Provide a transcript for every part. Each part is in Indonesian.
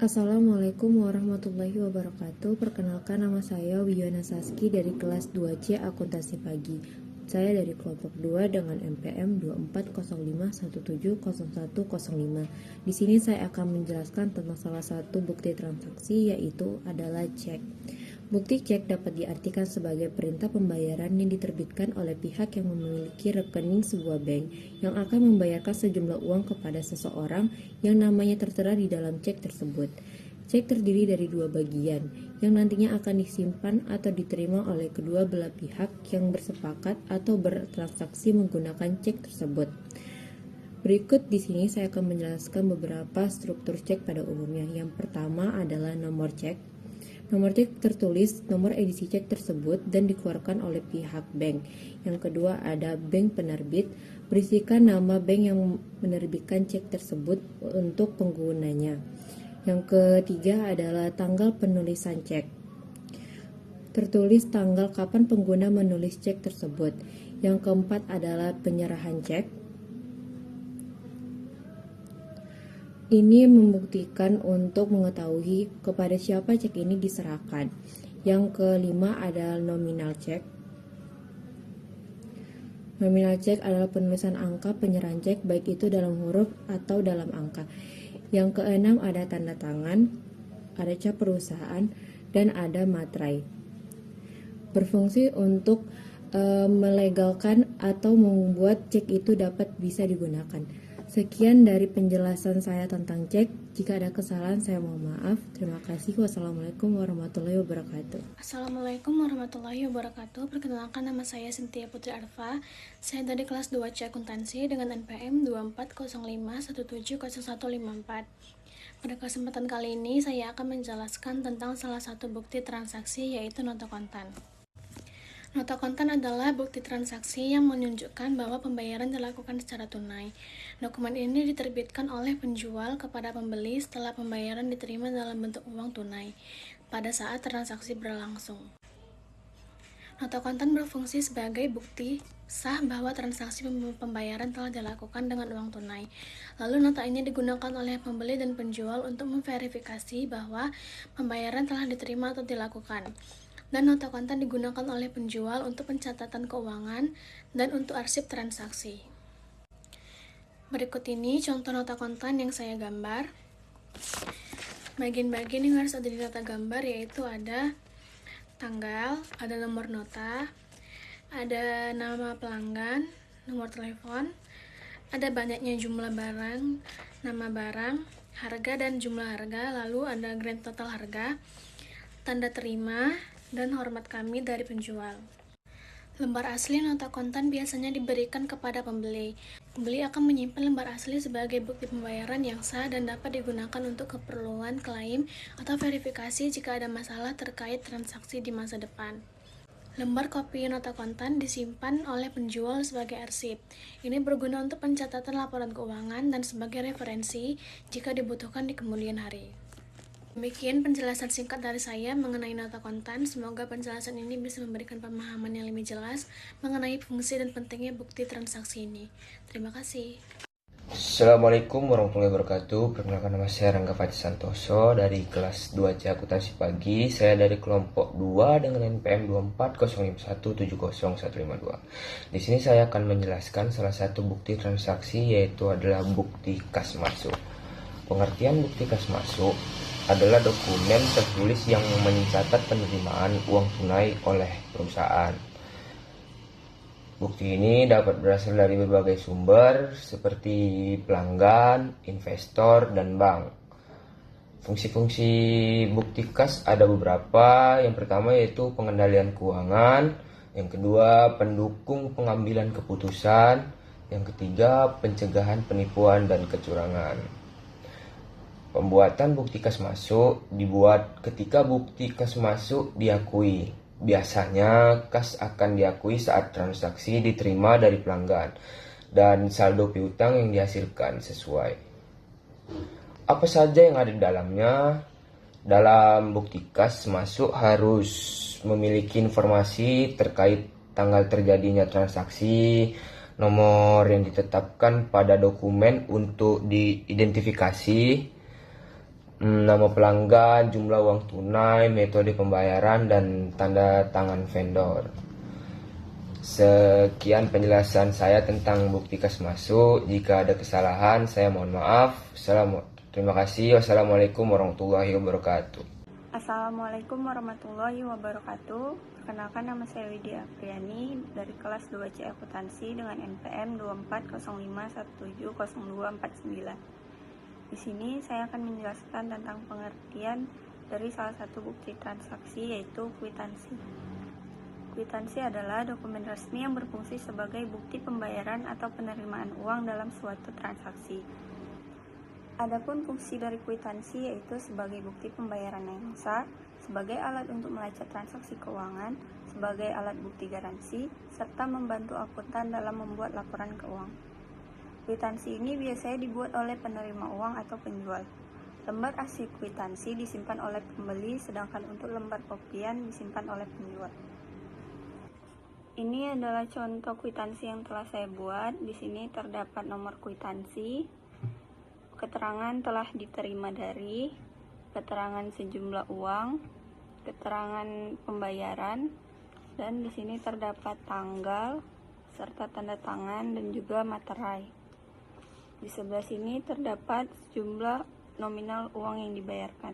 Assalamualaikum warahmatullahi wabarakatuh. Perkenalkan, nama saya Wiyona Saski dari kelas 2C Akuntansi Pagi. Saya dari kelompok 2 dengan NPM 2405170105. Di sini saya akan menjelaskan tentang salah satu bukti transaksi, yaitu adalah cek. Bukti cek dapat diartikan sebagai perintah pembayaran yang diterbitkan oleh pihak yang memiliki rekening sebuah bank yang akan membayarkan sejumlah uang kepada seseorang yang namanya tertera di dalam cek tersebut. Cek terdiri dari dua bagian yang nantinya akan disimpan atau diterima oleh kedua belah pihak yang bersepakat atau bertransaksi menggunakan cek tersebut. Berikut di sini saya akan menjelaskan beberapa struktur cek pada umumnya. Yang pertama adalah nomor cek. Nomor cek tertulis nomor edisi cek tersebut dan dikeluarkan oleh pihak bank. Yang kedua ada bank penerbit, berisikan nama bank yang menerbitkan cek tersebut untuk penggunanya. Yang ketiga adalah tanggal penulisan cek. Tertulis tanggal kapan pengguna menulis cek tersebut. Yang keempat adalah penyerahan cek. Ini membuktikan untuk mengetahui kepada siapa cek ini diserahkan. Yang kelima adalah nominal cek. Nominal cek adalah penulisan angka penyerahan cek, baik itu dalam huruf atau dalam angka. Yang keenam ada tanda tangan, ada cap perusahaan, dan ada materai. Berfungsi untuk melegalkan atau membuat cek itu dapat bisa digunakan. Sekian dari penjelasan saya tentang cek. Jika ada kesalahan, saya mohon maaf. Terima kasih. Wassalamualaikum warahmatullahi wabarakatuh. Assalamualaikum warahmatullahi wabarakatuh. Perkenalkan, nama saya Cynthia Putri Arfa. Saya dari kelas 2C Akuntansi dengan NPM 2405170154. Pada kesempatan kali ini, saya akan menjelaskan tentang salah satu bukti transaksi, yaitu nota kontan. Nota kontan adalah bukti transaksi yang menunjukkan bahwa pembayaran dilakukan secara tunai. Dokumen ini diterbitkan oleh penjual kepada pembeli setelah pembayaran diterima dalam bentuk uang tunai pada saat transaksi berlangsung. Nota kontan berfungsi sebagai bukti sah bahwa transaksi pembayaran telah dilakukan dengan uang tunai. Lalu nota ini digunakan oleh pembeli dan penjual untuk memverifikasi bahwa pembayaran telah diterima atau dilakukan. Dan nota kontan digunakan oleh penjual untuk pencatatan keuangan dan untuk arsip transaksi. Berikut ini contoh nota kontan yang saya gambar. Bagian-bagian yang harus ada di nota gambar yaitu ada tanggal, ada nomor nota, ada nama pelanggan, nomor telepon, ada banyaknya jumlah barang, nama barang, harga dan jumlah harga, lalu ada grand total harga, tanda terima, dan hormat kami dari penjual. Lembar asli nota kontan biasanya diberikan kepada pembeli. Pembeli akan menyimpan lembar asli sebagai bukti pembayaran yang sah dan dapat digunakan untuk keperluan klaim atau verifikasi jika ada masalah terkait transaksi di masa depan. Lembar kopi nota kontan disimpan oleh penjual sebagai arsip. Ini berguna untuk pencatatan laporan keuangan dan sebagai referensi jika dibutuhkan di kemudian hari. Demikian penjelasan singkat dari saya mengenai nota kontan. Semoga penjelasan ini bisa memberikan pemahaman yang lebih jelas mengenai fungsi dan pentingnya bukti transaksi ini. Terima kasih. Assalamualaikum warahmatullahi wabarakatuh. Perkenalkan, nama saya Rangga Fati Santoso dari kelas 2C Akuntansi Pagi. Saya dari kelompok 2 dengan NPM 2405170152. Di sini saya akan menjelaskan salah satu bukti transaksi, yaitu adalah bukti kas masuk. Pengertian bukti kas masuk adalah dokumen tertulis yang mencatat penerimaan uang tunai oleh perusahaan. Bukti ini dapat berasal dari berbagai sumber seperti pelanggan, investor, dan bank. Fungsi-fungsi bukti kas ada beberapa. Yang pertama yaitu pengendalian keuangan, yang kedua pendukung pengambilan keputusan, yang ketiga pencegahan penipuan dan kecurangan. Pembuatan bukti kas masuk dibuat ketika bukti kas masuk diakui. Biasanya kas akan diakui saat transaksi diterima dari pelanggan dan saldo piutang yang dihasilkan sesuai. Apa saja yang ada di dalamnya? Dalam bukti kas masuk harus memiliki informasi terkait tanggal terjadinya transaksi, nomor yang ditetapkan pada dokumen untuk diidentifikasi, nama pelanggan, jumlah uang tunai, metode pembayaran, dan tanda tangan vendor. Sekian penjelasan saya tentang bukti kas masuk. Jika ada kesalahan, saya mohon maaf. Terima kasih. Wassalamualaikum warahmatullahi wabarakatuh. Assalamualaikum warahmatullahi wabarakatuh. Perkenalkan, nama saya Widya Apriani dari kelas 2C Akuntansi dengan NPM 2405170249. Di sini saya akan menjelaskan tentang pengertian dari salah satu bukti transaksi, yaitu kwitansi. Kwitansi adalah dokumen resmi yang berfungsi sebagai bukti pembayaran atau penerimaan uang dalam suatu transaksi. Adapun fungsi dari kwitansi yaitu sebagai bukti pembayaran yang sah, sebagai alat untuk melacak transaksi keuangan, sebagai alat bukti garansi, serta membantu akuntan dalam membuat laporan keuangan. Kwitansi ini biasanya dibuat oleh penerima uang atau penjual. Lembar asli kwitansi disimpan oleh pembeli, sedangkan untuk lembar kopian disimpan oleh penjual. Ini adalah contoh kwitansi yang telah saya buat. Di sini terdapat nomor kwitansi, keterangan telah diterima dari, keterangan sejumlah uang, keterangan pembayaran, dan di sini terdapat tanggal serta tanda tangan dan juga materai. Di sebelah sini terdapat jumlah nominal uang yang dibayarkan.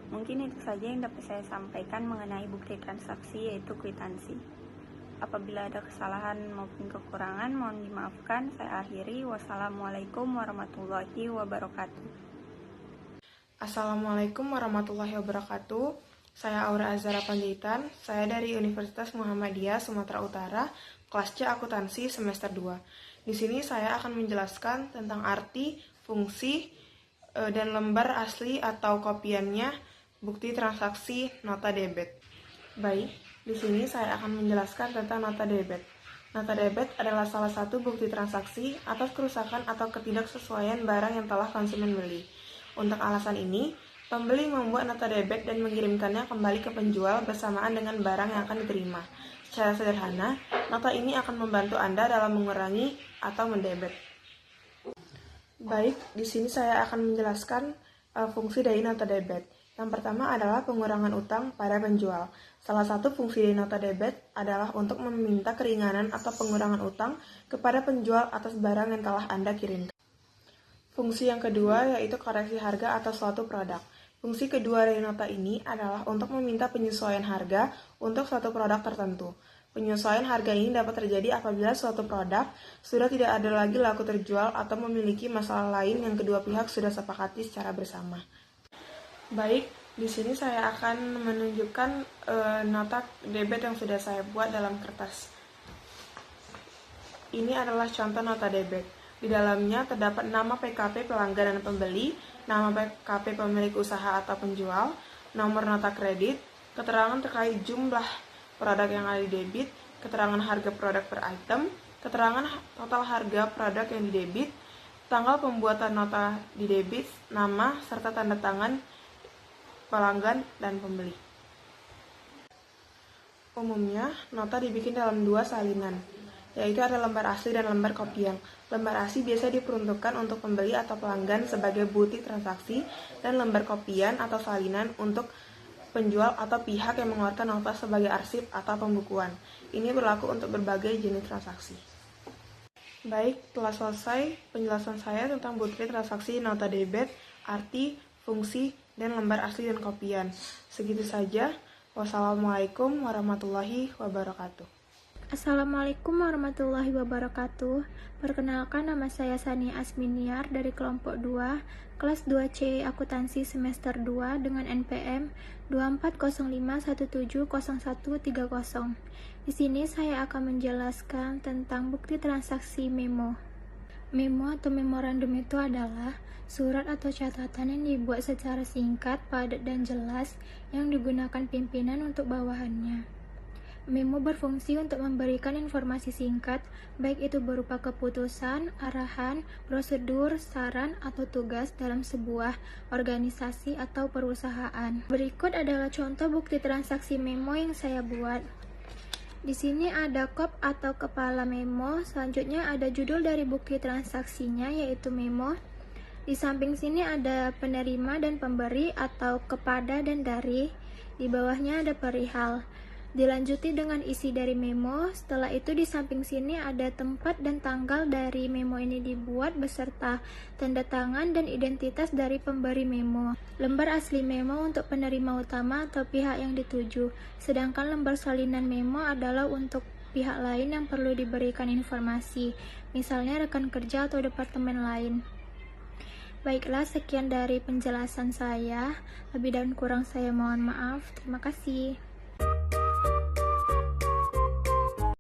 Mungkin itu saja yang dapat saya sampaikan mengenai bukti transaksi, yaitu kwitansi. Apabila ada kesalahan maupun kekurangan, mohon dimaafkan. Saya akhiri. Wassalamualaikum warahmatullahi wabarakatuh. Assalamualaikum warahmatullahi wabarakatuh. Saya Aura Azhara Panjaitan. Saya dari Universitas Muhammadiyah Sumatera Utara, kelas C Akuntansi semester 2. Di sini saya akan menjelaskan tentang arti, fungsi, dan lembar asli atau kopiannya bukti transaksi nota debit. Baik, di sini saya akan menjelaskan tentang nota debit. Nota debit adalah salah satu bukti transaksi atas kerusakan atau ketidaksesuaian barang yang telah konsumen beli. Untuk alasan ini, pembeli membuat nota debit dan mengirimkannya kembali ke penjual bersamaan dengan barang yang akan diterima. Secara sederhana, nota ini akan membantu Anda dalam mengurangi atau mendebit. Baik, di sini saya akan menjelaskan fungsi dari nota debit. Yang pertama adalah pengurangan utang pada penjual. Salah satu fungsi dari nota debit adalah untuk meminta keringanan atau pengurangan utang kepada penjual atas barang yang telah Anda kirimkan. Fungsi yang kedua yaitu koreksi harga atas suatu produk. Fungsi kedua dari nota ini adalah untuk meminta penyesuaian harga untuk suatu produk tertentu. Penyesuaian harga ini dapat terjadi apabila suatu produk sudah tidak ada lagi laku terjual atau memiliki masalah lain yang kedua pihak sudah sepakati secara bersama. Baik, di sini saya akan menunjukkan nota debit yang sudah saya buat dalam kertas. Ini adalah contoh nota debit. Di dalamnya terdapat nama PKP pelanggan dan pembeli, nama PKP pemilik usaha atau penjual, nomor nota kredit, keterangan terkait jumlah produk yang ada di debit, keterangan harga produk per item, keterangan total harga produk yang didebit, tanggal pembuatan nota di debit, nama, serta tanda tangan pelanggan dan pembeli. Umumnya, nota dibikin dalam dua salinan, yaitu ada lembar asli dan lembar kopian. Lembar asli biasa diperuntukkan untuk pembeli atau pelanggan sebagai bukti transaksi, dan lembar kopian atau salinan untuk penjual atau pihak yang mengeluarkan nota sebagai arsip atau pembukuan. Ini berlaku untuk berbagai jenis transaksi. Baik, telah selesai penjelasan saya tentang bukti transaksi nota debit, arti, fungsi, dan lembar asli dan kopian. Segitu saja. Wassalamualaikum warahmatullahi wabarakatuh. Assalamualaikum warahmatullahi wabarakatuh. Perkenalkan, nama saya Sani Asminiar dari kelompok 2, kelas 2C Akuntansi semester 2 dengan NPM 2405170130. Di sini saya akan menjelaskan tentang bukti transaksi memo. Memo atau memorandum itu adalah surat atau catatan yang dibuat secara singkat, padat, dan jelas yang digunakan pimpinan untuk bawahannya. Memo berfungsi untuk memberikan informasi singkat, baik itu berupa keputusan, arahan, prosedur, saran, atau tugas dalam sebuah organisasi atau perusahaan. Berikut adalah contoh bukti transaksi memo yang saya buat. Di sini ada kop atau kepala memo, selanjutnya ada judul dari bukti transaksinya yaitu memo, Di samping sini ada penerima dan pemberi atau kepada dan dari. Di bawahnya ada perihal. Dilanjuti dengan isi dari memo. Setelah itu di samping sini ada tempat dan tanggal dari memo ini dibuat beserta tanda tangan dan identitas dari pemberi memo. Lembar asli memo untuk penerima utama atau pihak yang dituju. Sedangkan lembar salinan memo adalah untuk pihak lain yang perlu diberikan informasi, misalnya rekan kerja atau departemen lain. Baiklah, sekian dari penjelasan saya. Lebih dan kurang saya mohon maaf. Terima kasih.